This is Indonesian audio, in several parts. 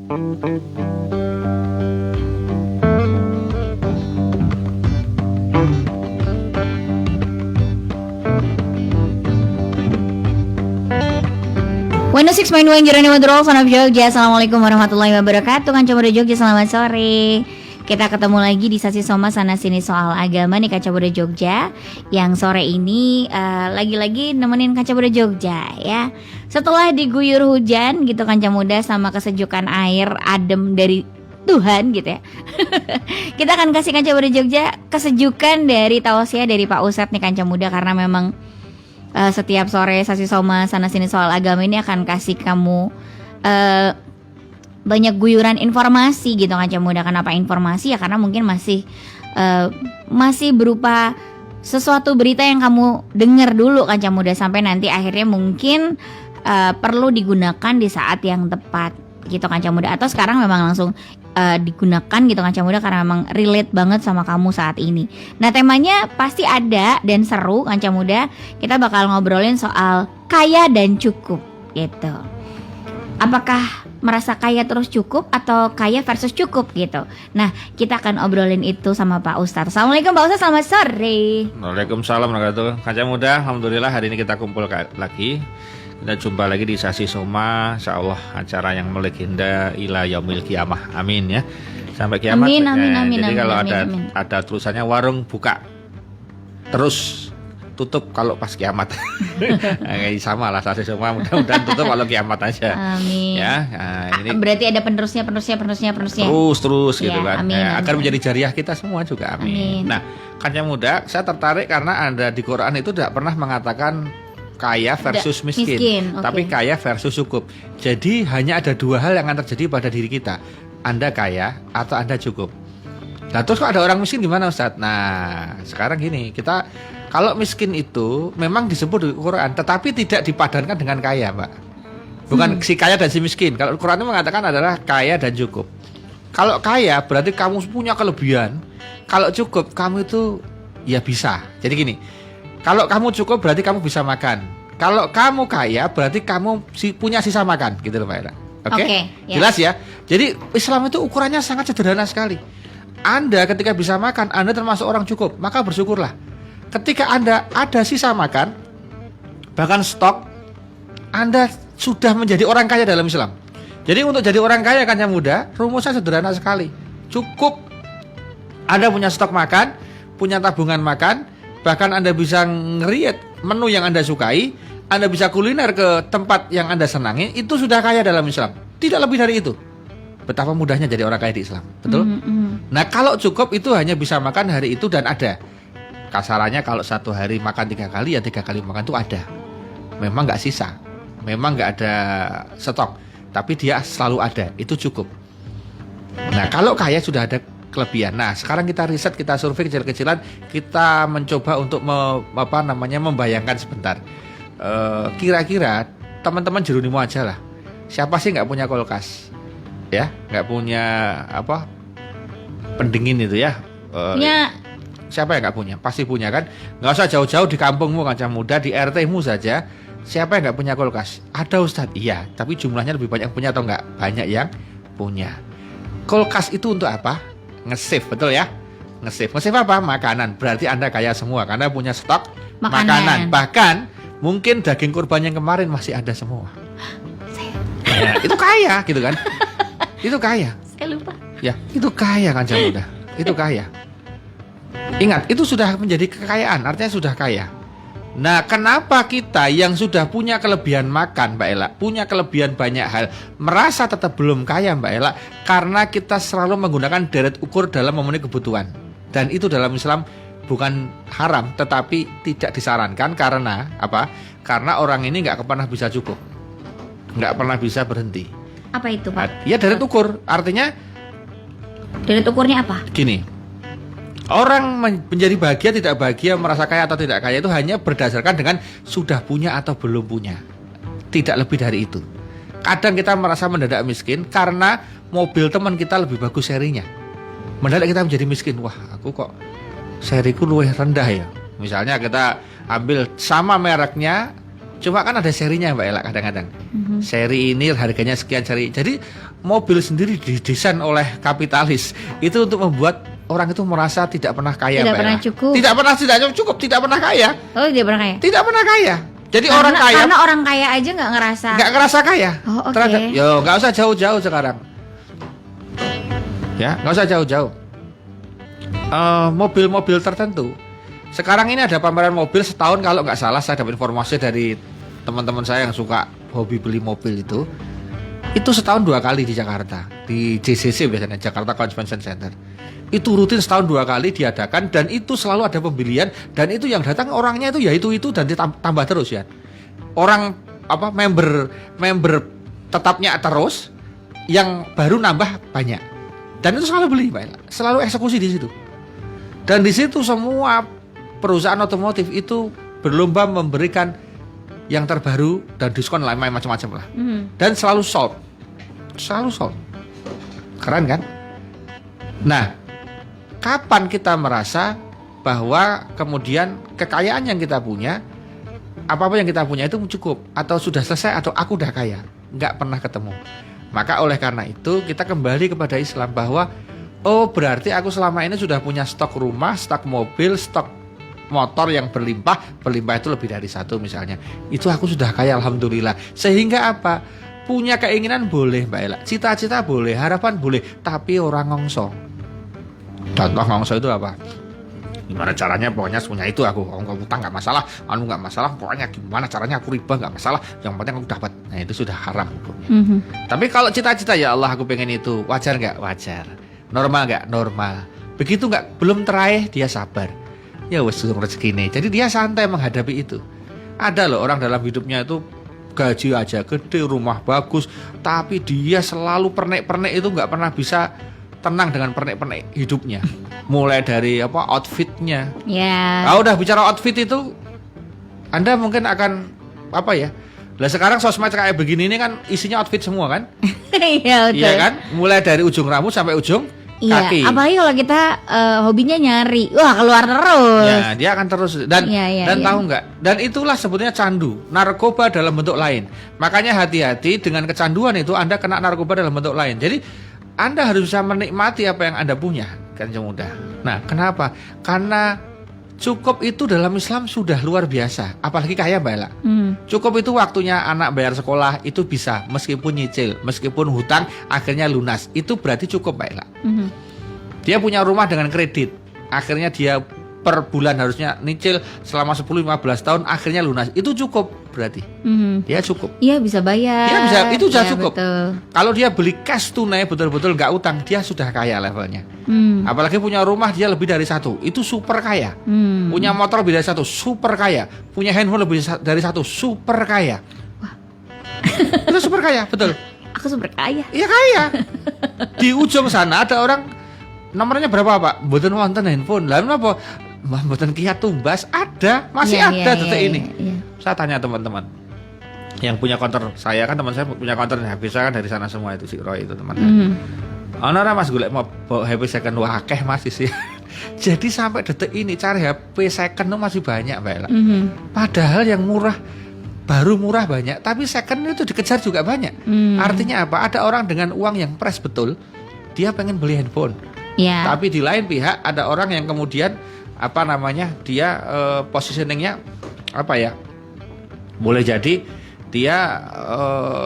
106.1 Jeronimo Drol, Son of Jogja. Assalamualaikum warahmatullahi wabarakatuh. Kanca Muda Jogja, selamat sore. Kita ketemu lagi di Sasi Soma Sana Sini Soal Agama nih Kanca Muda Jogja. Yang sore ini lagi-lagi nemenin Kanca Muda Jogja ya. Setelah diguyur hujan gitu Kanca Muda sama kesejukan air adem dari Tuhan gitu ya. Kita akan kasih Kanca Muda Jogja kesejukan dari tausiah dari Pak Ustadz nih Kanca Muda, karena memang setiap sore Sasi Soma Sana Sini Soal Agama ini akan kasih kamu banyak guyuran informasi gitu Kanca Muda. Kenapa informasi? Ya karena mungkin masih berupa sesuatu berita yang kamu dengar dulu Kanca Muda, sampai nanti akhirnya mungkin perlu digunakan di saat yang tepat gitu Kanca Muda, atau sekarang memang langsung digunakan gitu Kanca Muda karena memang relate banget sama kamu saat ini. Nah, temanya pasti ada dan seru Kanca Muda. Kita bakal ngobrolin soal kaya dan cukup gitu. Apakah merasa kaya terus cukup atau kaya versus cukup gitu. Nah, kita akan obrolin itu sama Pak Ustadz. Assalamualaikum Pak Ustadz, selamat sore. Waalaikumsalam warahmatullahi wabarakatuh. Kanca Muda, alhamdulillah hari ini kita kumpul lagi. Kita jumpa lagi di Sasi Soma, insyaallah acara yang melegenda ila yaumil kiamah. Amin ya. Sampai kiamat. Amin. Jadi kalau amin. ada tulisannya warung buka terus tutup kalau pas kiamat. Sama lah Sasi Soma, mudah-mudahan tutup kalau kiamat aja. Amin. Ya, nah, ini berarti ada penerusnya. Terus gitu ya, kan. Amin, akan menjadi jariah kita semua juga. Amin. Nah, Kanca Muda, saya tertarik karena Anda di Quran itu tidak pernah mengatakan kaya versus miskin. Okay. Tapi kaya versus cukup. Jadi hanya ada dua hal yang akan terjadi pada diri kita. Anda kaya atau Anda cukup. Nah, terus kok ada orang miskin gimana Ustadz? Nah, sekarang gini, kita kalau miskin itu memang disebut di Quran, tetapi tidak dipadankan dengan kaya, Pak. Bukan si kaya dan si miskin. Kalau Quran itu mengatakan adalah kaya dan cukup. Kalau kaya berarti kamu punya kelebihan. Kalau cukup kamu itu ya bisa. Jadi gini, kalau kamu cukup berarti kamu bisa makan. Kalau kamu kaya berarti kamu punya sisa makan, gitu loh Mbak Ira. Oke? Ya. Jelas ya? Jadi Islam itu ukurannya sangat sederhana sekali. Anda ketika bisa makan, Anda termasuk orang cukup, maka bersyukurlah. Ketika Anda ada sisa makan, bahkan stok, Anda sudah menjadi orang kaya dalam Islam. Jadi untuk jadi orang kaya Kanca Muda, rumusnya sederhana sekali. Cukup Anda punya stok makan, punya tabungan makan. Bahkan Anda bisa ngeriat menu yang Anda sukai, Anda bisa kuliner ke tempat yang Anda senangi, itu sudah kaya dalam Islam. Tidak lebih dari itu. Betapa mudahnya jadi orang kaya di Islam, betul? Nah, kalau cukup itu hanya bisa makan hari itu dan ada. Kasarannya kalau satu hari makan 3 kali, ya 3 kali makan itu ada. Memang nggak sisa, memang nggak ada stok, tapi dia selalu ada, itu cukup. Nah, kalau kaya sudah ada kelebihan. Nah, sekarang kita riset, kita survei kecil-kecilan, kita mencoba untuk membayangkan sebentar. Kira-kira teman-teman Jeronimo aja lah. Siapa sih nggak punya kulkas? Ya, nggak punya pendingin itu ya? Ya. Siapa yang nggak punya? Pasti punya kan? Nggak usah jauh-jauh di kampungmu Kanca Muda, di RT-mu saja. Siapa yang nggak punya kulkas? Ada Ustadz. Iya, tapi jumlahnya lebih banyak punya atau nggak? Banyak yang punya. Kulkas itu untuk apa? Nge-save, betul ya? Nge-save apa? Makanan. Berarti Anda kaya semua karena punya stok makanan. Bahkan mungkin daging kurban yang kemarin masih ada semua. Ya, itu kaya gitu kan? Itu kaya. Saya lupa. Ya, itu kaya Kanca Muda. Itu kaya. Ingat, itu sudah menjadi kekayaan, artinya sudah kaya. Nah, kenapa kita yang sudah punya kelebihan makan, Mbak Ella, punya kelebihan banyak hal, merasa tetap belum kaya, Mbak Ella? Karena kita selalu menggunakan deret ukur dalam memenuhi kebutuhan. Dan itu dalam Islam bukan haram, tetapi tidak disarankan. Karena apa? Karena orang ini nggak pernah bisa cukup, nggak pernah bisa berhenti. Apa itu, Pak? Ya, deret ukur, artinya deret ukurnya apa? gini. Orang menjadi bahagia, tidak bahagia, merasa kaya atau tidak kaya itu hanya berdasarkan dengan sudah punya atau belum punya. Tidak lebih dari itu. Kadang kita merasa mendadak miskin karena mobil teman kita lebih bagus serinya. Mendadak kita menjadi miskin. Wah, aku kok seriku luwih rendah ya. Misalnya kita ambil sama mereknya, cuma kan ada serinya Mbak Ella kadang-kadang. Seri ini harganya sekian seri. Jadi mobil sendiri didesain oleh kapitalis itu untuk membuat orang itu merasa tidak pernah kaya. Tidak pernah cukup. Tidak pernah cukup, tidak pernah kaya. Oh, tidak pernah kaya. Tidak pernah kaya. Jadi orang kaya. Karena orang kaya aja nggak ngerasa kaya. Oh, oke. Yo, nggak usah jauh-jauh sekarang. Ya, nggak usah jauh-jauh. Mobil-mobil tertentu. Sekarang ini ada pameran mobil setahun kalau nggak salah, saya dapat informasi dari teman-teman saya yang suka hobi beli mobil itu setahun 2 kali di Jakarta, di JCC biasanya, Jakarta Convention Center. Itu rutin setahun 2 kali diadakan dan itu selalu ada pembelian dan itu yang datang orangnya itu ya itu dan ditambah terus ya. Orang member tetapnya terus, yang baru nambah banyak. Dan itu selalu beli, Pak. Selalu eksekusi di situ. Dan di situ semua perusahaan otomotif itu berlomba memberikan yang terbaru dan diskon lain macam-macam lah. Dan selalu sold. Keren kan? Nah, kapan kita merasa bahwa kemudian kekayaan yang kita punya, apa-apa yang kita punya itu cukup atau sudah selesai atau aku udah kaya? Nggak pernah ketemu. Maka oleh karena itu kita kembali kepada Islam bahwa oh berarti aku selama ini sudah punya stok rumah, stok mobil, stok motor yang berlimpah itu lebih dari 1 misalnya. Itu aku sudah kaya alhamdulillah. Sehingga apa? Punya keinginan boleh Mbak Ella, cita-cita boleh, harapan boleh, tapi orang ngongso. Contoh ngongso itu apa? Gimana caranya pokoknya punya itu aku utang nggak masalah, nggak masalah, pokoknya gimana caranya aku riba nggak masalah, yang penting aku dapat. Nah itu sudah haram hukumnya. Tapi kalau cita-cita ya Allah aku pengen itu, wajar nggak? Wajar. Normal nggak? Normal. Begitu nggak? Belum teraih dia sabar. Ya wes rezeki ini. Jadi dia santai menghadapi itu. Ada loh orang dalam hidupnya itu gaji aja gede, rumah bagus, tapi dia selalu pernek-pernek itu nggak pernah bisa tenang dengan pernek-pernek hidupnya. Mulai dari outfitnya. Ya. Kalau udah bicara outfit itu, Anda mungkin akan Lah sekarang sosmed kayak begini ini kan isinya outfit semua kan? Iya betul. Iya kan? Mulai dari ujung rambut sampai ujung kaki. Apalagi kalau kita hobinya nyari, wah keluar terus. Ya, dia akan terus dan tahu nggak? Dan itulah sebetulnya candu, narkoba dalam bentuk lain. Makanya hati-hati dengan kecanduan itu Anda kena narkoba dalam bentuk lain. Jadi Anda harus bisa menikmati apa yang Anda punya, kan mudah. Nah, kenapa? Karena cukup itu dalam Islam sudah luar biasa, apalagi kaya Mbak Ella. Cukup itu waktunya anak bayar sekolah itu bisa, meskipun nyicil, meskipun hutang akhirnya lunas. Itu berarti cukup Mbak Ella. Dia punya rumah dengan kredit, akhirnya dia per bulan harusnya nyicil selama 10-15 tahun, akhirnya lunas. Itu cukup berarti. Dia cukup. Iya bisa bayar. Dia bisa, itu sudah cukup. Betul. Kalau dia beli cash tunai betul-betul nggak utang, dia sudah kaya levelnya. Apalagi punya rumah dia lebih dari 1, itu super kaya. Punya motor lebih dari 1, super kaya. Punya handphone lebih dari 1, super kaya. Wah. Itu super kaya, betul. Aku super kaya. Iya kaya. Di ujung sana ada orang nomornya berapa Pak? Mboten wonten handphone. Lah menapa? Mboten kiat tumbas. Ada, masih ada detik ini. Saya tanya teman-teman yang punya konter saya, kan teman saya punya konter HP saya kan dari sana semua itu si Roy itu teman saya. Ana ora Mas golek mau HP second wah akeh Mas sih. Jadi sampai detik ini cari HP second masih banyak Mbak Ella. Padahal yang murah baru murah banyak, tapi second itu dikejar juga banyak. Artinya apa? Ada orang dengan uang yang pres betul, dia pengen beli handphone. Ya. Tapi di lain pihak ada orang yang kemudian dia positioningnya boleh jadi dia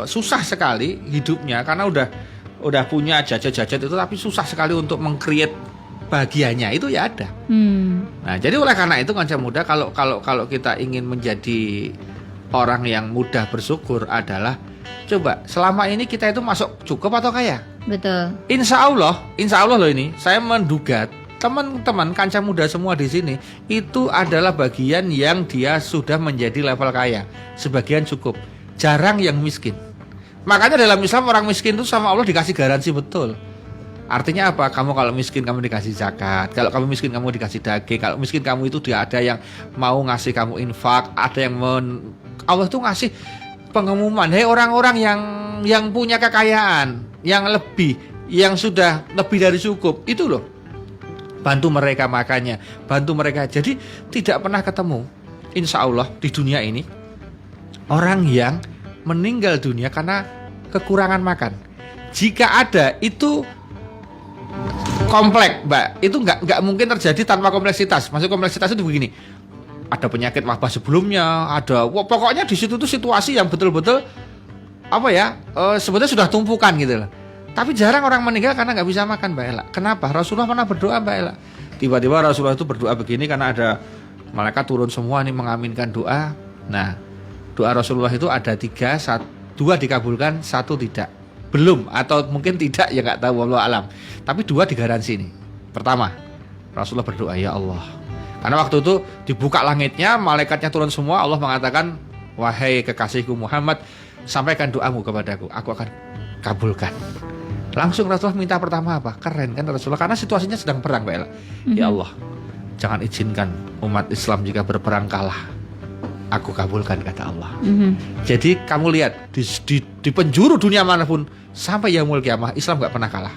susah sekali hidupnya karena udah punya jajan-jajan itu, tapi susah sekali untuk meng-create bahagianya itu ya ada. Nah jadi oleh karena itu kancah muda, kalau kita ingin menjadi orang yang mudah bersyukur adalah coba selama ini kita itu masuk cukup atau kaya? Betul. Insya Allah loh ini saya menduga teman-teman kancah muda semua di sini itu adalah bagian yang dia sudah menjadi level kaya, sebagian cukup, jarang yang miskin. Makanya dalam Islam orang miskin itu sama Allah dikasih garansi betul. Artinya apa? Kamu kalau miskin kamu dikasih zakat, kalau kamu miskin kamu dikasih daging, kalau miskin kamu itu dia ada yang mau ngasih kamu infak, ada yang Allah tuh ngasih pengumuman, hei orang-orang yang punya kekayaan, yang lebih, yang sudah lebih dari cukup, itu loh. Bantu mereka makannya, bantu mereka. Jadi tidak pernah ketemu, insya Allah di dunia ini orang yang meninggal dunia karena kekurangan makan. Jika ada itu kompleks, Mbak. Itu nggak mungkin terjadi tanpa kompleksitas. Maksud kompleksitas itu begini. Ada penyakit wabah sebelumnya, pokoknya di situ tuh situasi yang betul-betul sebetulnya sudah tumpukan gitu loh. Tapi jarang orang meninggal karena nggak bisa makan, Mbak Ella. Kenapa? Rasulullah pernah berdoa, Mbak Ella. Tiba-tiba Rasulullah itu berdoa begini karena ada malaikat turun semua nih mengaminkan doa. Nah, doa Rasulullah itu ada 3, 2 dikabulkan, 1 tidak. Belum atau mungkin tidak, ya nggak tahu, wallahu alam. Tapi 2 digaransi nih. Pertama, Rasulullah berdoa, ya Allah. Karena waktu itu dibuka langitnya, malaikatnya turun semua, Allah mengatakan, wahai kekasihku Muhammad, sampaikan doamu kepadaku, aku akan kabulkan. Langsung Rasulullah minta pertama apa? Keren kan Rasulullah, karena situasinya sedang perang, Mbak Ella. Ya Allah, jangan izinkan umat Islam jika berperang kalah. Aku kabulkan, kata Allah. Jadi kamu lihat di penjuru dunia manapun sampai yaumul kiamah Islam gak pernah kalah.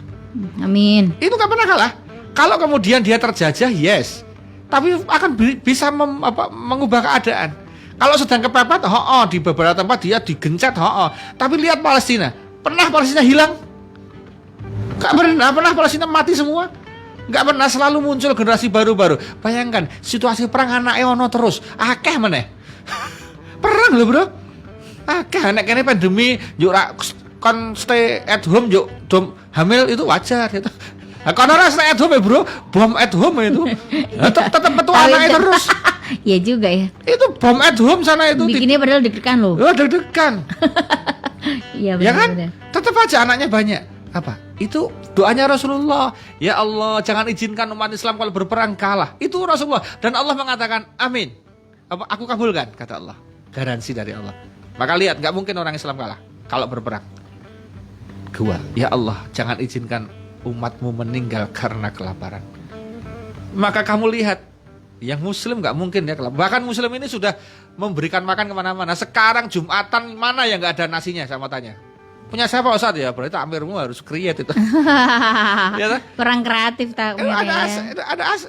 Amin. Itu gak pernah kalah. Kalau kemudian dia terjajah, yes, tapi akan bisa mengubah keadaan. Kalau sedang kepepet, di beberapa tempat dia digencet, tapi lihat Palestina, pernah Palestina hilang? Gak pernah Palestina mati semua. Gak pernah, selalu muncul generasi baru-baru. Bayangkan situasi perang anaknya ono terus, akeh meneh. Perang loh bro, anak kene pandemi yuk kon stay at home yuk hamil itu wajar gitu. Nah, kon ora stay at home ya bro, bom at home itu tetap betul anaknya terus. Iya juga ya. Itu bom at home sana itu. Bikinnya padahal deg-degan loh. Deg-degan. Iya ya kan? benar. Tetap aja anaknya banyak. Apa? Itu doanya Rasulullah. Ya Allah, jangan izinkan umat Islam kalau berperang kalah. Itu Rasulullah, dan Allah mengatakan amin. Aku kabulkan, kata Allah. Garansi dari Allah. Maka lihat, gak mungkin orang Islam kalah kalau berperang. Kedua, ya Allah, jangan izinkan umatmu meninggal karena kelaparan. Maka kamu lihat, yang muslim gak mungkin ya kelaparan. Bahkan muslim ini sudah memberikan makan kemana-mana. Sekarang Jumatan mana yang gak ada nasinya, saya mau tanya. Punya siapa Ustadz ya? Berarti amirmu harus create itu. Ya, kurang kreatif tak?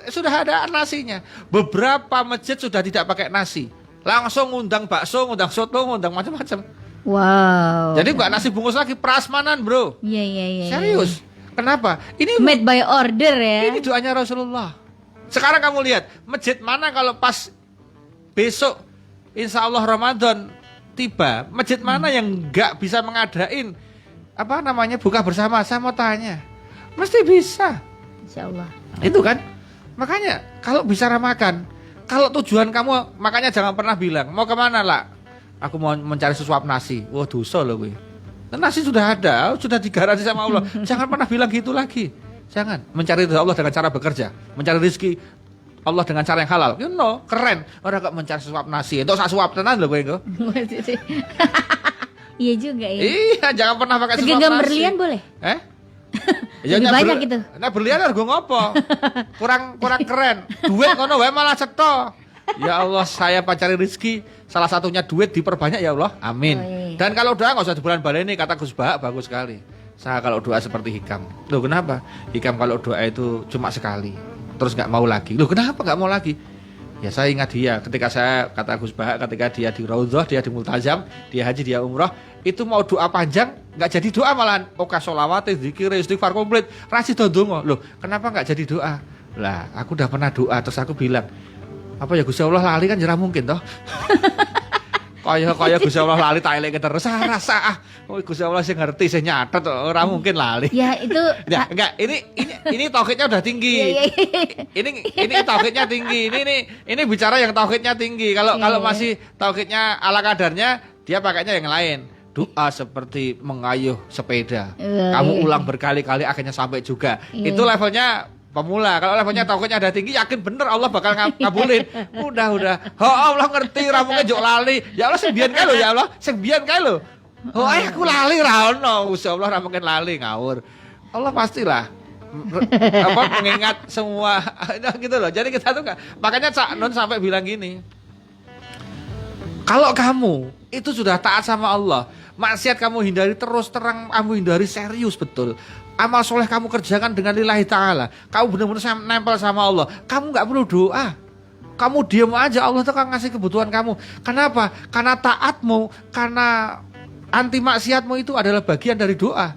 Sudah ada nasinya. Beberapa masjid sudah tidak pakai nasi, langsung ngundang bakso, ngundang soto, ngundang macam-macam. Wow. Jadi nggak nasi bungkus lagi, prasmanan bro. Iya. Serius. Kenapa? Ini made by order ya. Ini doanya Rasulullah. Sekarang kamu lihat masjid mana kalau pas besok Insya Allah Ramadan tiba, masjid mana yang nggak bisa mengadain buka bersama? Saya mau tanya, mesti bisa. Insya Allah. Itu kan, makanya kalau bicara makan, kalau tujuan kamu makanya jangan pernah bilang mau kemana lah. Aku mau mencari sesuap nasi. Wah dosa loh gue. Nasi sudah ada, sudah digaransi sama Allah. Jangan pernah bilang gitu lagi. Jangan mencari ridha Allah dengan cara bekerja, mencari rezeki Allah dengan cara yang halal. You know, keren. Orang gak mencari sesuap nasi. Itu sak suap tenan lho kowe engko. Iya juga ya. Iya, jangan pernah pakai sesuap nasi. Genggam berlian boleh? Lebih banyak gitu. Nah, berlian harga ngopo? Kurang keren. Duit ngono wae malah cetha. Ya Allah, saya cari rezeki, salah satunya duit diperbanyak ya Allah. Amin. Oh, iya. Dan kalau doa enggak usah dibulan-baleni, kata Gus Bahak bagus sekali. Saya kalau doa seperti Hikam. Loh kenapa? Hikam kalau doa itu cuma sekali, terus nggak mau lagi. Loh kenapa nggak mau lagi? Ya saya ingat dia ketika saya, kata Gus Bahak, ketika dia di Raudhah, dia di Multazam, dia haji, dia umrah, itu mau doa panjang nggak jadi doa, malahan oka sholawat, zikir, istighfar komplit, rasi dondongo. Loh kenapa nggak jadi doa? Lah aku udah pernah doa, terus aku bilang apa ya Gusti Allah lali kan jarang mungkin toh. Kaya Gusti Allah lali tak eleke terus rasa Gusti Allah sing ngerti sing nyatet ora mungkin lali. Ya itu ya, enggak, ini tauhidnya udah tinggi. Ini tauhidnya tinggi. Ini bicara yang tauhidnya tinggi. Kalau masih tauhidnya ala kadarnya, dia pakainya yang lain. Doa seperti mengayuh sepeda. Kamu ulang berkali-kali akhirnya sampai juga. Itu levelnya pemula. Kalau levelnya tauhidnya ada tinggi, yakin bener Allah bakal ngabulin. Udah. Allah ngerti ramune jok lali. Ya Allah sing biyen kae lho, ya Allah, sing biyen kae lho. Aku lali ra ono. Gusti Allah ra mungkin lali, ngawur. Allah pastilah mengingat semua gitu loh. Jadi kita tuh makanya Cak Nun sampai bilang gini. Kalau kamu itu sudah taat sama Allah, maksiat kamu hindari terus terang, kamu hindari serius betul. Amal soleh kamu kerjakan dengan lillahi ta'ala. Kamu benar-benar nempel sama Allah. Kamu gak perlu doa. Kamu diam aja, Allah tuh akan ngasih kebutuhan kamu. Kenapa? Karena taatmu, karena anti maksiatmu itu adalah bagian dari doa.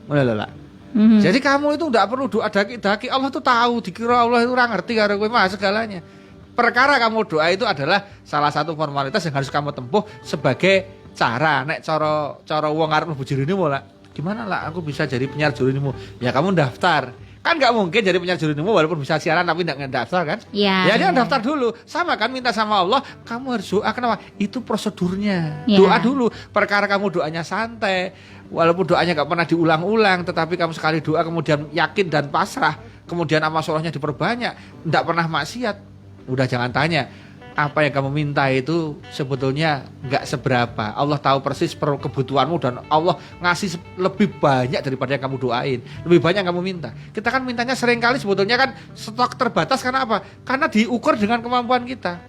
Mulai. Jadi kamu itu tidak perlu doa daki-daki. Allah tuh tahu, dikira Allah itu orang ngerti karo kowe mah segalanya. Perkara kamu doa itu adalah salah satu formalitas yang harus kamu tempuh sebagai cara. Nek cara wong arep mlebu jerinimu lah. Gimana lah aku bisa jadi penyiar jerinimu? Ya kamu daftar. Kan nggak mungkin jadi penyiar jerinimu walaupun bisa siaran tapi nggak daftar kan? Ya dia daftar dulu. Sama kan minta sama Allah, kamu harus doa. Kenapa? Itu prosedurnya. Doa dulu. Perkara kamu doanya santai, walaupun doanya nggak pernah diulang-ulang, tetapi kamu sekali doa kemudian yakin dan pasrah, kemudian amal solehnya diperbanyak, nggak pernah maksiat. Udah jangan tanya. Apa yang kamu minta itu sebetulnya nggak seberapa. Allah tahu persis kebutuhanmu dan Allah ngasih lebih banyak daripada yang kamu doain. Lebih banyak yang kamu minta. Kita kan mintanya seringkali sebetulnya kan stok terbatas karena apa? Karena diukur dengan kemampuan kita.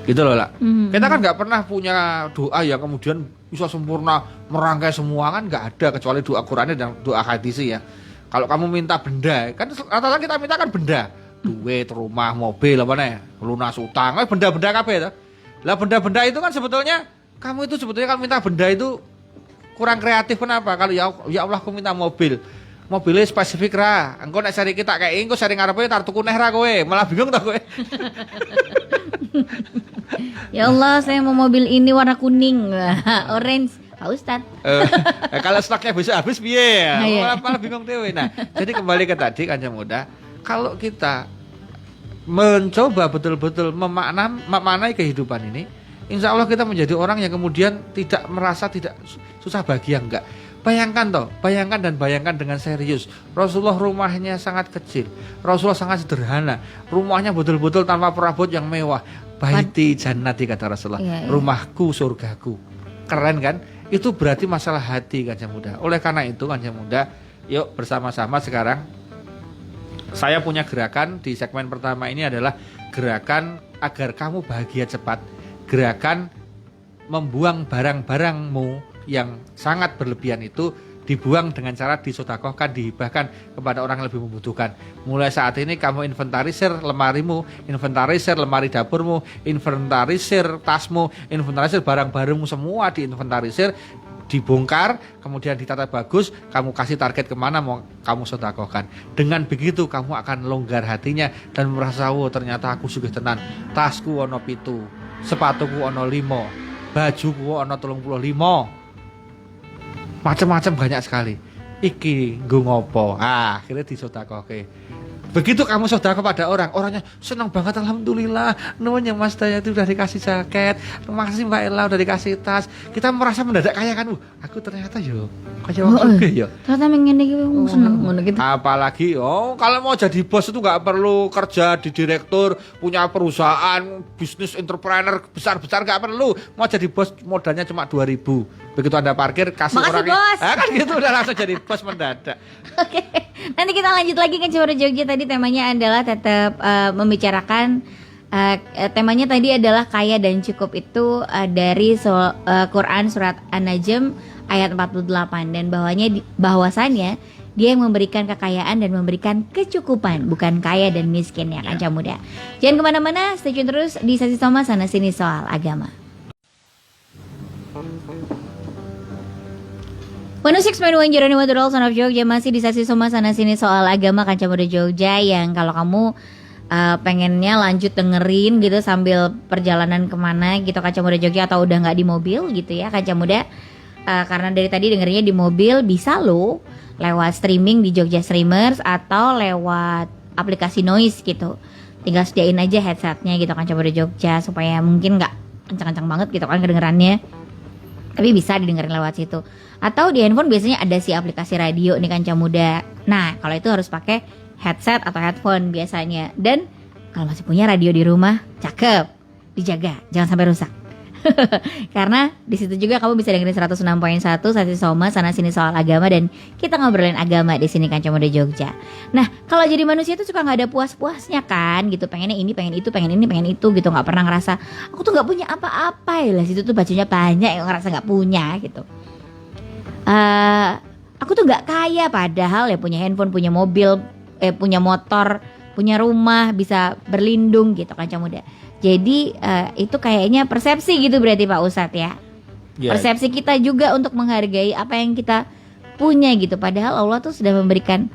Gitu loh lah. Kita kan nggak pernah punya doa yang kemudian bisa sempurna merangkai semua, kan nggak ada kecuali doa Qurannya dan doa hadisi ya. Kalau kamu minta benda, kan rata-rata kita minta kan benda. Duit, rumah, mobil, apa nih, lunas utang, benda-benda kabeh tuh. Lah benda-benda itu kan sebetulnya kamu itu sebetulnya kalau minta benda itu kurang kreatif. Kenapa? Kalau ya Allah aku minta mobil. Mobilnya spesifik ra. Engko nek seri kita kayak engko seri ngarepe tar tuku neh ra kowe. Malah bingung ta kowe. Ya Allah, saya mau mobil ini warna kuning, orange. Pak Ustadz. Kalau stoknya bisa habis piye ya? Malah bingung dewe. Nah, jadi kembali ke tadi Kanjeng Muda. Kalau kita mencoba betul-betul memaknai kehidupan ini, insya Allah kita menjadi orang yang kemudian tidak merasa tidak susah bahagia, enggak. Bayangkan dengan serius. Rasulullah rumahnya sangat kecil, Rasulullah sangat sederhana, rumahnya betul-betul tanpa perabot yang mewah. Baiti jannati kata Rasulullah, rumahku surgaku. Keren kan? Itu berarti masalah hati Kanjeng Muda. Oleh karena itu Kanjeng Muda, yuk bersama-sama sekarang saya punya gerakan di segmen pertama ini adalah gerakan agar kamu bahagia cepat. Gerakan membuang barang-barangmu yang sangat berlebihan itu dibuang dengan cara disedekahkan, dihibahkan kepada orang yang lebih membutuhkan. Mulai saat ini kamu inventarisir lemarimu, inventarisir lemari dapurmu, inventarisir tasmu, inventarisir barang-barangmu semua diinventarisir, dibongkar, kemudian ditata bagus, kamu kasih target kemana mau kamu sedekahkan. Dengan begitu kamu akan longgar hatinya dan merasa, oh ternyata aku sugih tenan. Tasku ono 7, sepatuku ono 5, bajuku ono 35. Macam-macam banyak sekali. Iki nggo ngopo? Akhirnya disedekahke. Begitu kamu sedekah kepada orang, orangnya senang banget, alhamdulillah. Nuwun yang Mas Daya itu udah dikasih jaket, terima kasih Mbak Ella udah dikasih tas. Kita merasa mendadak kaya kan, aku ternyata yo kaya wong yo. Ternyata ngene iki seneng ngono gitu. Apalagi kalau mau jadi bos itu nggak perlu kerja di direktur, punya perusahaan, bisnis entrepreneur besar-besar, nggak perlu. Mau jadi bos modalnya cuma 2.000. Begitu Anda parkir kasih orang kan gitu udah langsung jadi bos mendadak. Oke. Nanti kita lanjut lagi ke Cemara Jogja. Tadi temanya adalah tetap membicarakan temanya tadi adalah kaya dan cukup itu dari Quran surat An-Najm ayat 48 dan bahwasannya dia yang memberikan kekayaan dan memberikan kecukupan, bukan kaya dan miskin ya Kanca Muda. Jangan kemana-mana, stay tune terus di Sasi Soma Sana Sini Soal Agama. 106.1 Jeronimo The Roll Son of Jogja, masih di Sasi Soma Sana Sini Soal Agama Kanca Muda Jogja. Yang kalau kamu pengennya lanjut dengerin gitu sambil perjalanan kemana gitu Kanca Muda Jogja, atau udah gak di mobil gitu ya Kanca Muda, karena dari tadi dengerinnya di mobil, bisa lo lewat streaming di Jogja Streamers atau lewat aplikasi Noise gitu. Tinggal sediain aja headsetnya gitu Kanca Muda Jogja, supaya mungkin gak kencang-kencang banget gitu kan kedengerannya, tapi bisa didengerin lewat situ. Atau di handphone biasanya ada sih aplikasi radio nih Kanca Muda. Nah kalau itu harus pakai headset atau headphone biasanya. Dan kalau masih punya radio di rumah, cakep, dijaga, jangan sampai rusak. Karena di situ juga kamu bisa dengerin 106.1 Sasi Soma Sana Sini Soal Agama, dan kita ngobrolin agama di sini Kanca Muda Jogja. Nah kalau jadi manusia tuh suka nggak ada puas-puasnya kan gitu, pengennya ini, pengen itu, pengen ini, pengen itu gitu, nggak pernah ngerasa aku tuh nggak punya apa-apa ya. Lah situ tuh bacanya banyak yang ngerasa nggak punya gitu. Aku tuh nggak kaya, padahal ya punya handphone, punya mobil, punya motor, punya rumah, bisa berlindung gitu Kanca Muda. Jadi itu kayaknya persepsi gitu berarti Pak Ustadz ya. Ya. Persepsi kita juga untuk menghargai apa yang kita punya gitu. Padahal Allah tuh sudah memberikan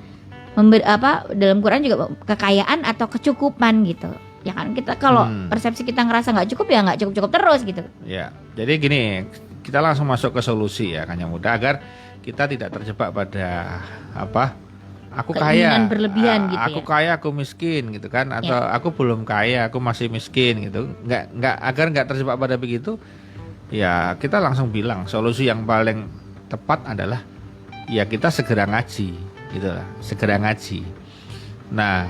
dalam Quran juga kekayaan atau kecukupan gitu. Ya kan kita kalau persepsi kita ngerasa nggak cukup ya nggak cukup terus gitu. Ya. Jadi gini, kita langsung masuk ke solusi ya kan yang mudah agar kita tidak terjebak pada aku Keinginan kaya, berlebihan gitu aku ya. kaya aku miskin gitu kan, atau aku belum kaya aku masih miskin gitu. Agar nggak terjebak pada begitu. Ya kita langsung bilang solusi yang paling tepat adalah ya kita segera ngaji gitu lah, segera ngaji. Nah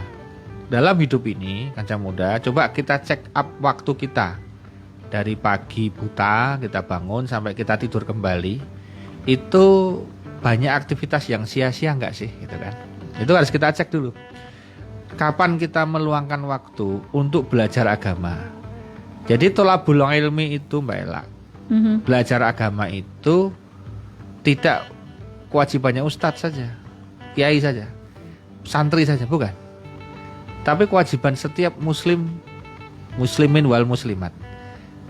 dalam hidup ini Kancah Muda, coba kita check up waktu kita dari pagi buta kita bangun sampai kita tidur kembali, itu banyak aktivitas yang sia-sia nggak sih gitu kan? Itu harus kita cek dulu. Kapan kita meluangkan waktu untuk belajar agama? Jadi tolabul ilmi itu Mbak Ella, belajar agama itu tidak kewajibannya ustadz saja, kiai saja, santri saja, bukan. Tapi kewajiban setiap muslimin wal muslimat.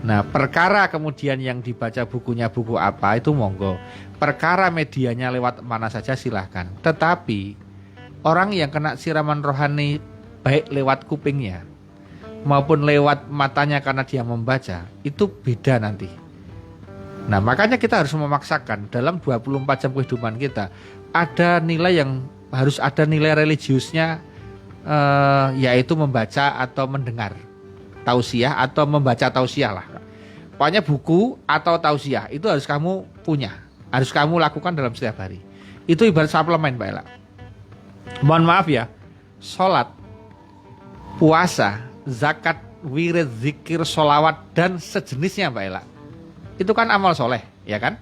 Nah perkara kemudian yang dibaca bukunya buku apa itu monggo. Perkara medianya lewat mana saja silahkan. Tetapi orang yang kena siraman rohani baik lewat kupingnya maupun lewat matanya karena dia membaca, itu beda nanti. Nah makanya kita harus memaksakan dalam 24 jam kehidupan kita ada nilai yang harus ada nilai religiusnya, yaitu membaca atau mendengar tausiah atau membaca tausiah lah. Pokoknya buku atau tausiah itu harus kamu punya, harus kamu lakukan dalam setiap hari. Itu ibarat suplemen Mbak Ella. Mohon maaf ya, sholat, puasa, zakat, wirid, zikir, sholawat dan sejenisnya Mbak Ella, itu kan amal soleh, ya kan?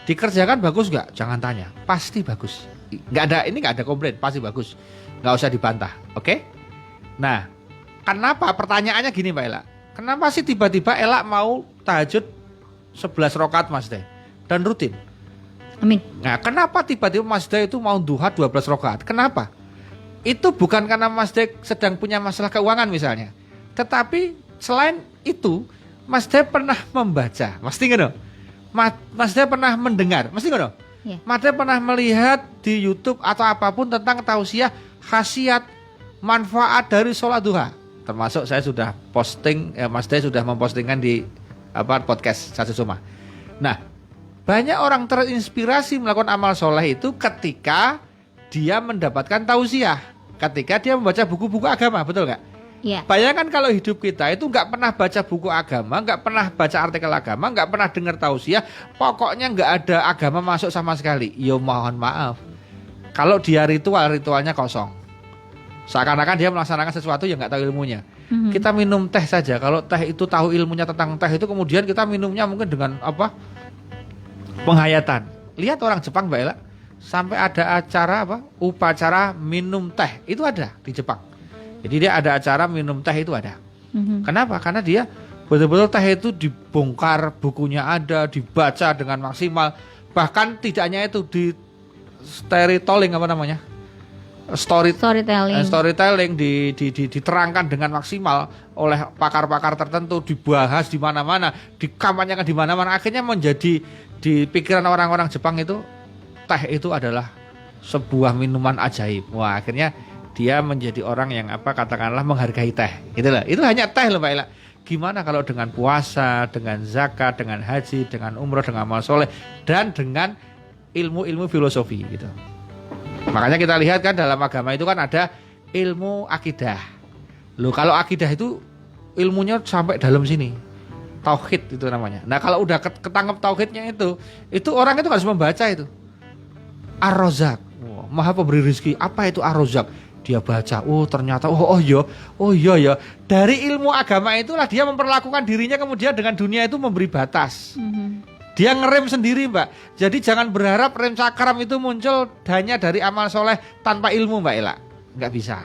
Dikerjakan bagus nggak? Jangan tanya, pasti bagus. Ini nggak ada komplain, pasti bagus. Nggak usah dibantah, oke? Nah, kenapa? Pertanyaannya gini Mbak Ella, kenapa sih tiba-tiba Ella mau tahajud 11 rakaat Mas Day dan rutin? Amin. Nah, kenapa tiba-tiba Mas Day itu mau duha 12 rakaat? Kenapa? Itu bukan karena Mas Day sedang punya masalah keuangan misalnya, tetapi selain itu Mas Day pernah membaca, mesti nggak? Mas Day pernah mendengar, mesti nggak? Yeah. Mas Day pernah melihat di YouTube atau apapun tentang tausiah, khasiat, manfaat dari sholat duha. Termasuk saya sudah posting, Mas Day sudah mempostingkan di podcast Sasi Soma. Nah, banyak orang terinspirasi melakukan amal soleh itu ketika dia mendapatkan tausiah, ketika dia membaca buku-buku agama, betul nggak? Iya. Bayangkan kalau hidup kita itu nggak pernah baca buku agama, nggak pernah baca artikel agama, nggak pernah dengar tausiah, pokoknya nggak ada agama masuk sama sekali. Yo mohon maaf, kalau dia ritualnya kosong, seakan-akan dia melaksanakan sesuatu yang nggak tahu ilmunya. Kita minum teh saja, kalau teh itu tahu ilmunya tentang teh itu, kemudian kita minumnya mungkin dengan penghayatan. Lihat orang Jepang Mbak Ella, sampai ada acara upacara minum teh itu ada di Jepang. Jadi dia ada acara minum teh itu ada. Kenapa? Karena dia betul-betul teh itu dibongkar, bukunya ada, dibaca dengan maksimal. Bahkan tidak hanya itu, di storytelling storytelling diterangkan dengan maksimal oleh pakar-pakar tertentu, dibahas di mana-mana, dikampanyekan di mana-mana. Akhirnya menjadi di pikiran orang-orang Jepang itu teh itu adalah sebuah minuman ajaib. Wah, akhirnya dia menjadi orang yang katakanlah menghargai teh. Itulah. Itu hanya teh loh Mbak Ella. Gimana kalau dengan puasa, dengan zakat, dengan haji, dengan umroh, dengan amal soleh, dan dengan ilmu-ilmu filosofi gitu. Makanya kita lihat kan dalam agama itu kan ada ilmu akidah. Loh kalau akidah itu ilmunya sampai dalam sini. Tauhid itu namanya. Nah kalau udah ketangkep tauhidnya itu orang itu harus membaca itu. Ar-Razzaq, Maha Pemberi Rizki. Apa itu Ar-Razzaq? Dia baca, ternyata oh iya ya. Dari ilmu agama itulah dia memperlakukan dirinya kemudian dengan dunia itu memberi batas. Dia ngerem sendiri Mbak. Jadi jangan berharap rem cakram itu muncul hanya dari amal soleh tanpa ilmu Mbak Ella. Nggak bisa.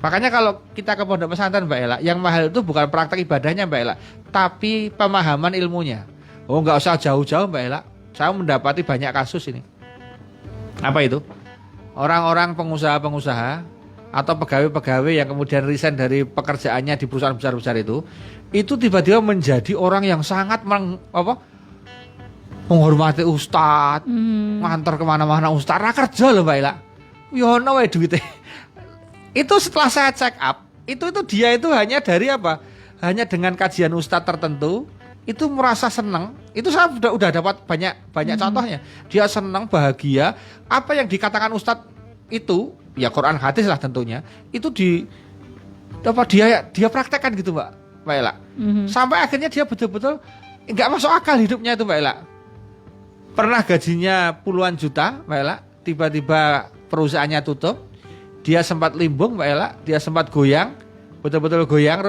Makanya kalau kita ke pondok pesantren Mbak Ella, yang mahal itu bukan praktek ibadahnya Mbak Ella, tapi pemahaman ilmunya. Nggak usah jauh-jauh Mbak Ella. Saya mendapati banyak kasus ini. Apa itu? Orang-orang pengusaha-pengusaha atau pegawai-pegawai yang kemudian resign dari pekerjaannya di perusahaan besar-besar itu tiba-tiba menjadi orang yang sangat menghormati ustad, ngantar kemana-mana ustad, ra kerja loh Mbak Ila. Yo ono wae duite. Itu setelah saya check up, itu dia itu hanya dari apa? Hanya dengan kajian ustad tertentu, itu merasa senang. Itu saya udah dapat banyak contohnya. Dia senang, bahagia. Apa yang dikatakan ustad itu, ya Quran hadis lah tentunya, itu dia praktekkan gitu Mbak Ila. Sampai akhirnya dia betul-betul nggak masuk akal hidupnya itu Mbak Ila. Pernah gajinya puluhan juta Mbak Ila, tiba-tiba perusahaannya tutup, dia sempat limbung Mbak Ila, dia sempat goyang, betul-betul goyang,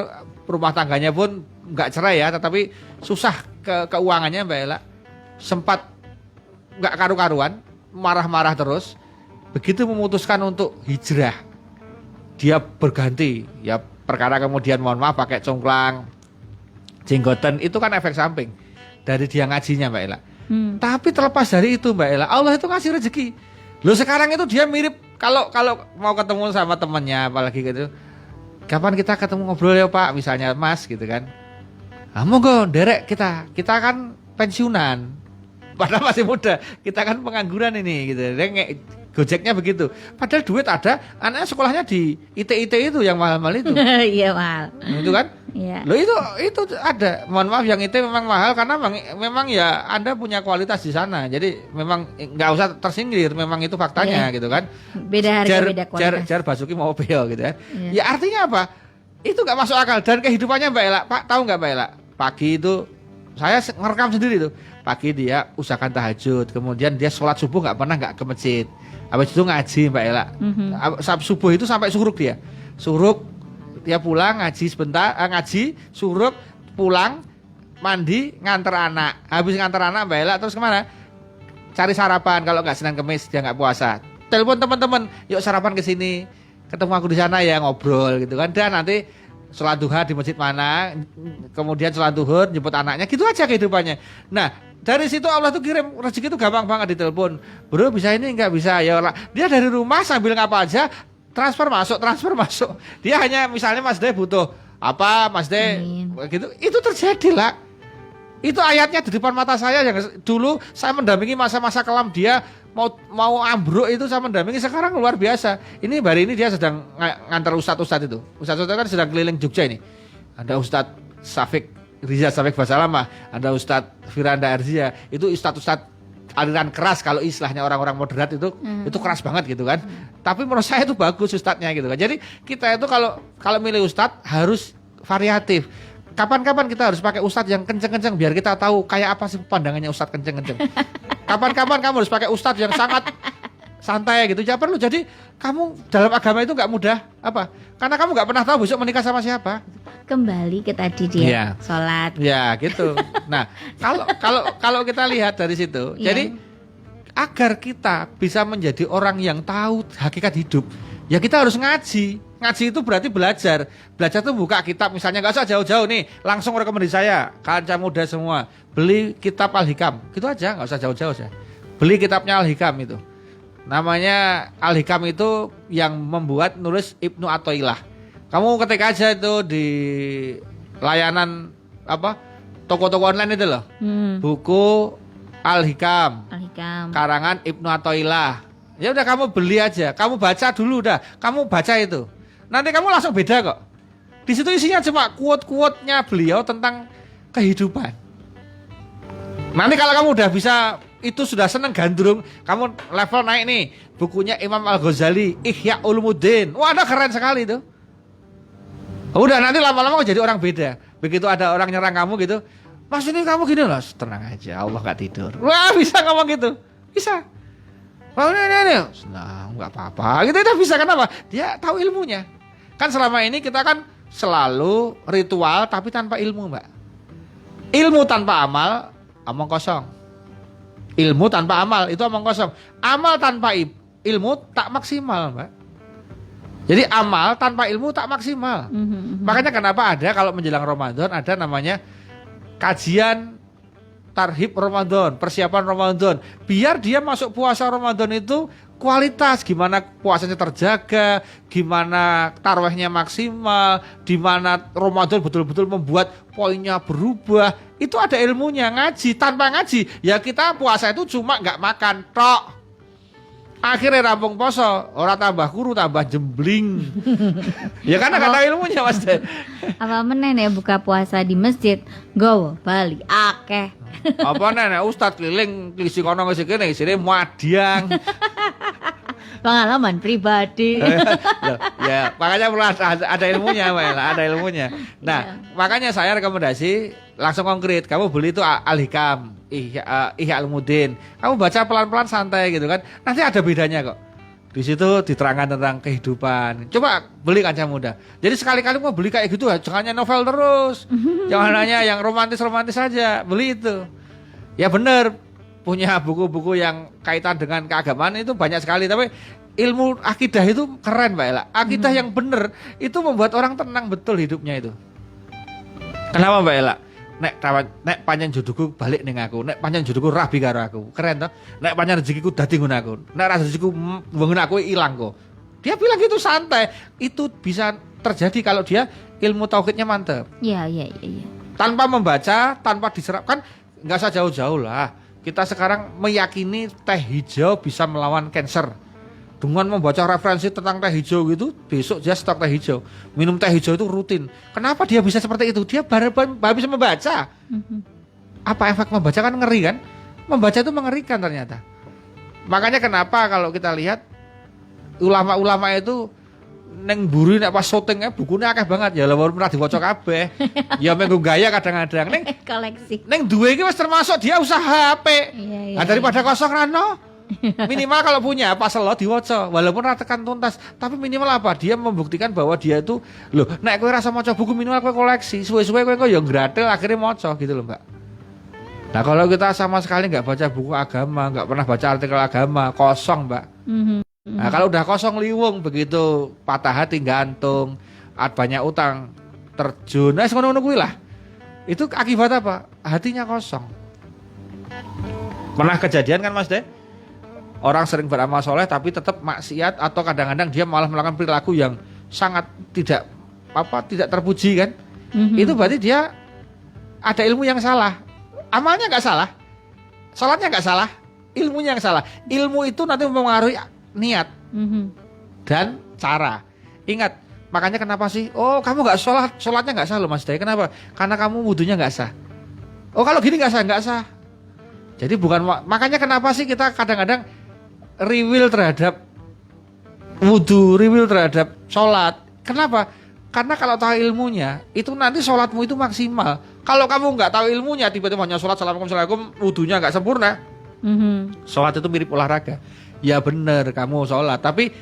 rumah tangganya pun nggak cerai ya, tetapi susah keuangannya Mbak Ila, sempat nggak karu-karuan, marah-marah terus, begitu memutuskan untuk hijrah, dia berganti, ya perkara kemudian mohon maaf pakai congklang, jenggotan, itu kan efek samping dari dia ngajinya Mbak Ila. Tapi terlepas dari itu Mbak Ila, Allah itu ngasih rezeki. Loh sekarang itu dia mirip kalau mau ketemu sama temannya apalagi gitu. Kapan kita ketemu ngobrol ya Pak, misalnya Mas gitu kan. Ah monggo derek kita kan pensiunan. Padahal masih muda, kita kan pengangguran ini gitu. Gojeknya begitu. Padahal duit ada, anaknya sekolahnya di IT itu yang mahal-mahal itu. Iya mahal. Itu kan? Iya. Loh itu ada. Mohon maaf yang IT memang mahal karena memang ya Anda punya kualitas di sana. Jadi memang nggak usah tersingkir, memang itu faktanya gitu kan. Beda harga beda kualitas. Jar Basuki mau beo gitu kan. Ya artinya apa? Itu nggak masuk akal dan kehidupannya Mbak Ela. Pak tahu nggak Mbak Ela? Pagi itu saya ngerekam sendiri tuh. Pagi dia usahakan tahajud, kemudian dia sholat subuh nggak ke masjid. Habis itu ngaji Mbak Ela. Subuh itu sampai suruk dia. Suruk dia pulang ngaji sebentar, ngaji, suruk, pulang, mandi, nganter anak. Habis nganter anak Mbak Ela terus kemana? Cari sarapan kalau nggak Senin Kemis dia nggak puasa. Telepon teman-teman, yuk sarapan ke sini. Ketemu aku di sana ya ngobrol gitu kan. Dan nanti sholat duha di masjid mana, kemudian sholat duhur, jemput anaknya, gitu aja kehidupannya. Nah, dari situ Allah tuh kirim rezeki itu gampang banget ditelepon. Bro bisa ini nggak bisa ya. Dia dari rumah sambil ngapa aja transfer masuk. Dia hanya misalnya Mas De butuh apa, Mas De gitu. Itu terjadi lah. Itu ayatnya di depan mata saya yang dulu saya mendampingi masa-masa kelam dia mau ambruk itu saya mendampingi, sekarang luar biasa. Ini hari ini dia sedang ngantar ustadz itu. Ustadz kan sedang keliling Jogja ini. Ada Ustadz Riza Safik Basalamah, ada Ustadz Firanda Arzia. Itu ustadz aliran keras kalau istilahnya orang-orang moderat itu keras banget gitu kan. Tapi menurut saya itu bagus ustadznya gitu kan. Jadi kita itu kalau milih ustadz harus variatif. Kapan-kapan kita harus pakai ustadz yang kenceng-kenceng biar kita tahu kayak apa sih pandangannya ustadz kenceng-kenceng. Kapan-kapan kamu harus pakai ustadz yang sangat santai gitu. Jangan perlu. Jadi kamu dalam agama itu nggak mudah apa? Karena kamu nggak pernah tahu besok menikah sama siapa. Kembali ke tadi dia sholat. Ya gitu. Nah kalau kita lihat dari situ, jadi agar kita bisa menjadi orang yang tahu hakikat hidup, ya kita harus ngaji. Ngaji itu berarti belajar. Belajar itu buka kitab misalnya, nggak usah jauh-jauh nih, langsung rekomendasi saya, kanca muda semua, beli kitab Al-Hikam. Gitu aja, nggak usah jauh-jauh saya. Beli kitabnya Al-Hikam itu. Namanya Al-Hikam itu yang membuat nulis Ibnu Athaillah. Kamu ketik aja itu di layanan apa? Toko-toko online itu loh. Buku Al-Hikam. Karangan Ibnu Athaillah. Ya udah kamu beli aja, kamu baca dulu dah. Kamu baca itu. Nanti kamu langsung beda kok. Di situ isinya cuma quote-quote-nya beliau tentang kehidupan. Nanti kalau kamu udah bisa, itu sudah seneng gandrung, kamu level naik nih. Bukunya Imam Al-Ghazali, Ihya Ulumuddin. Wah, ada keren sekali itu. Udah nanti lama-lama jadi orang beda. Begitu ada orang nyerang kamu gitu, Mas ini kamu gini loh, tenang aja, Allah gak tidur. Wah, bisa ngomong gitu. Bisa. Oh ini. Nah, nggak apa-apa. Gitu itu bisa, kenapa? Dia tahu ilmunya. Kan selama ini kita kan selalu ritual tapi tanpa ilmu, Mbak. Ilmu tanpa amal, omong kosong. Ilmu tanpa amal itu omong kosong. Amal tanpa ilmu tak maksimal, Mbak. Jadi amal tanpa ilmu tak maksimal. Makanya kenapa ada kalau menjelang Ramadan ada namanya kajian tarhib Ramadan, persiapan Ramadan. Biar dia masuk puasa Ramadan itu kualitas, gimana puasanya terjaga, gimana tarawihnya maksimal, di mana Ramadan betul-betul membuat poinnya berubah. Itu ada ilmunya. Ngaji, tanpa ngaji ya kita puasa itu cuma nggak makan tok. Akhirnya rampung poso, orang tambah kuru, tambah jembling. Ya karena gak tahu ilmunya Mas De. Apa menen ya buka puasa di masjid, gowo Bali akeh. Apa nenek ustad keliling ngisi kono ngisi kene isine muadiang. Pengalaman pribadi. Ya, makanya perlu ada ilmunya, Mbak Ella, ada ilmunya. Nah, makanya saya rekomendasi langsung konkret. Kamu beli itu Al-Hikam, Ihya Ulumuddin. Kamu baca pelan-pelan santai gitu kan. Nanti ada bedanya kok. Di situ diterangkan tentang kehidupan. Coba beli Kancah Muda. Jadi sekali-kali mau beli kayak gitu, jangan hanya novel terus. Jangan hanya yang romantis-romantis saja. Beli itu. Ya bener, punya buku-buku yang kaitan dengan keagamaan itu banyak sekali, tapi ilmu akidah itu keren Mbak Ella. Akidah yang benar itu membuat orang tenang betul hidupnya itu. Kenapa Mbak Ella? Nek panjang jodohku balik ning aku, nek panjang jodohku rabi karo aku. Keren toh? Nek panjang rezekiku dadi nggon aku. Nek rezekiku nggon aku ilang kok. Dia bilang gitu santai. Itu bisa terjadi kalau dia ilmu tauhidnya mantap. Iya. Tanpa membaca, tanpa diserapkan, nggak usah jauh-jauh lah. Kita sekarang meyakini teh hijau bisa melawan kanker. Dengan membaca referensi tentang teh hijau gitu, besok dia stok teh hijau. Minum teh hijau itu rutin. Kenapa dia bisa seperti itu? Dia baru bisa membaca. Apa efek membaca kan ngeri kan? Membaca itu mengerikan ternyata. Makanya kenapa kalau kita lihat ulama-ulama itu neng buri nek pas syutingnya bukunya akeh banget ya lawon pernah diwaca kabeh. Ya menggo gaya kadang-kadang neng koleksi. Neng duwe iki wis termasuk dia usaha HP. Iya. Nah, daripada kosong rano. Minimal kalau punya pas lo diwaca walaupun ora tekan tuntas, tapi minimal apa? Dia membuktikan bahwa dia itu loh, nek kowe rasa maca buku minimal kowe koleksi, suwe-suwe kowe ya gratel akhirnya maca gitu loh, Mbak. Nah, kalau kita sama sekali nggak baca buku agama, nggak pernah baca artikel agama, kosong, Mbak. Nah, kalau udah kosong liwung begitu patah hati gantung, banyak utang, terjun, nah ngono-ngono kuwi lah. Itu akibat apa? Hatinya kosong. Pernah kejadian kan Mas De? Orang sering beramal soleh tapi tetap maksiat atau kadang-kadang dia malah melakukan perilaku yang sangat tidak terpuji kan? Itu berarti dia ada ilmu yang salah. Amalnya nggak salah, sholatnya nggak salah, ilmunya yang salah. Ilmu itu nanti mempengaruhi niat dan cara. Ingat, makanya kenapa sih? Oh, kamu nggak sholatnya nggak sah loh Mas Day. Kenapa? Karena kamu wudunya nggak sah. Oh, kalau gini nggak sah. Jadi bukan, makanya kenapa sih kita kadang-kadang riwil terhadap wudu, riwil terhadap sholat. Kenapa? Karena kalau tahu ilmunya, itu nanti sholatmu itu maksimal. Kalau kamu nggak tahu ilmunya, tiba-tiba hanya sholat, assalamualaikum, wudunya nggak sempurna. Sholat itu mirip olahraga. Ya benar, kamu sholat, tapi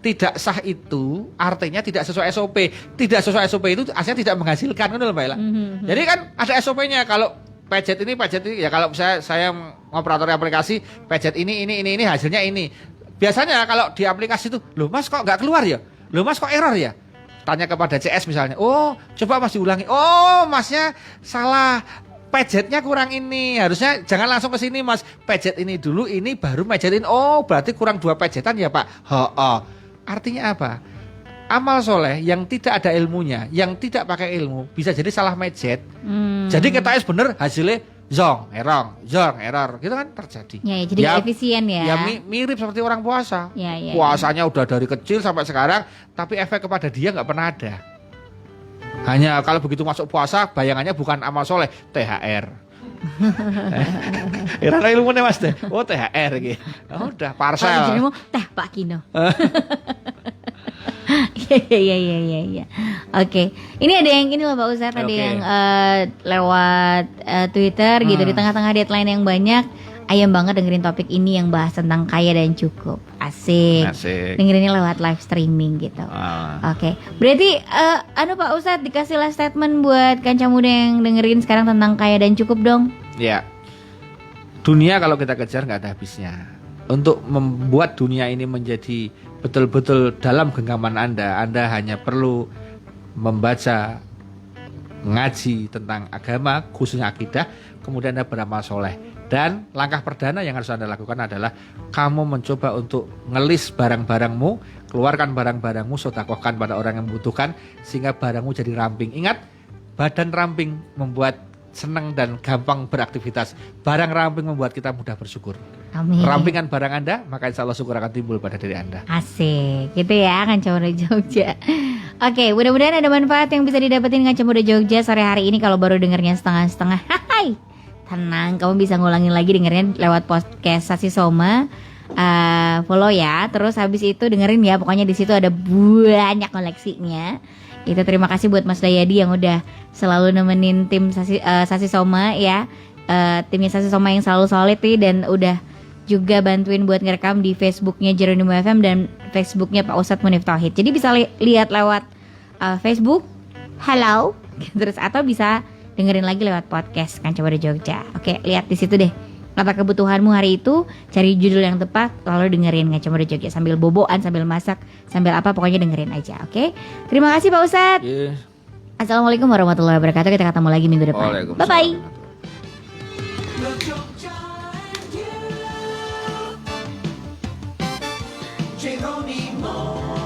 tidak sah itu artinya tidak sesuai SOP. Tidak sesuai SOP itu aslinya tidak menghasilkan, kan Mbak Ella? Jadi kan ada SOP-nya. Kalau pejet ini ya kalau saya ngoperator aplikasi, pejet ini hasilnya ini. Biasanya kalau di aplikasi itu, loh Mas kok nggak keluar ya? Loh Mas kok error ya? Tanya kepada CS misalnya, oh coba Mas diulangi, oh Masnya salah, pejetnya kurang ini, harusnya jangan langsung ke sini Mas, pejet ini dulu, ini baru pejetin, oh berarti kurang 2 pejetan ya Pak. Artinya apa? Amal soleh yang tidak ada ilmunya, yang tidak pakai ilmu, bisa jadi salah mejet. Jadi kita bener hasilnya zong error, gitu kan terjadi. Ya, jadi efisien ya. Ya mirip seperti orang puasa. Ya. Puasanya udah dari kecil sampai sekarang, tapi efek kepada dia nggak pernah ada. Hanya kalau begitu masuk puasa, bayangannya bukan amal soleh, THR. Irana ilmunya Mas deh. Oh THR gitu. Oh, udah parcel. Kalau teh Pak Kino. Iya. Oke. Ini ada yang ini loh Pak Ustadz, ada yang lewat Twitter gitu, di tengah-tengah deadline yang banyak. Ayam banget dengerin topik ini yang bahas tentang kaya dan cukup. Asik. Dengerinnya lewat live streaming gitu. Oke. Berarti Pak Ustadz dikasihlah statement buat Kancah Muda yang dengerin sekarang tentang kaya dan cukup dong. Ya. Dunia kalau kita kejar nggak ada habisnya. Untuk membuat dunia ini menjadi betul-betul dalam genggaman Anda hanya perlu membaca, ngaji tentang agama, khususnya akidah, kemudian Anda beramal soleh. Dan langkah perdana yang harus Anda lakukan adalah kamu mencoba untuk ngelis barang-barangmu, keluarkan barang-barangmu, sedekahkan pada orang yang membutuhkan, sehingga barangmu jadi ramping. Ingat, badan ramping membuat senang dan gampang beraktivitas. Barang ramping membuat kita mudah bersyukur. Amin. Rampingan barang Anda, maka insya Allah syukur akan timbul pada diri Anda. Asik, gitu ya Kanca Muda Jogja. Oke, mudah-mudahan ada manfaat yang bisa didapetin Kanca Muda Jogja sore hari ini. Kalau baru dengernya setengah-setengah, hai, tenang, kamu bisa ngulangin lagi dengernya lewat podcast Sasi Soma. Follow ya, terus habis itu dengerin ya. Pokoknya di situ ada banyak koleksinya. Itu terima kasih buat Mas Dayadi yang udah selalu nemenin tim Sasi Soma ya. Timnya Sasi Soma yang selalu solid nih, dan udah juga bantuin buat ngerekam di Facebooknya Jeronimo FM dan Facebooknya Pak Ustadz Munif Tauhid. Jadi bisa lihat lewat Facebook, halo, terus atau bisa dengerin lagi lewat podcast Kanca Muda Jogja. Oke, lihat di situ deh. Apa kebutuhanmu hari itu, cari judul yang tepat, lalu dengerin Kanca Muda Jogja sambil boboan, sambil masak, sambil apa, pokoknya dengerin aja. Oke, terima kasih Pak Ustadz. Assalamualaikum warahmatullahi wabarakatuh. Kita ketemu lagi minggu depan. Bye bye. Geronimo.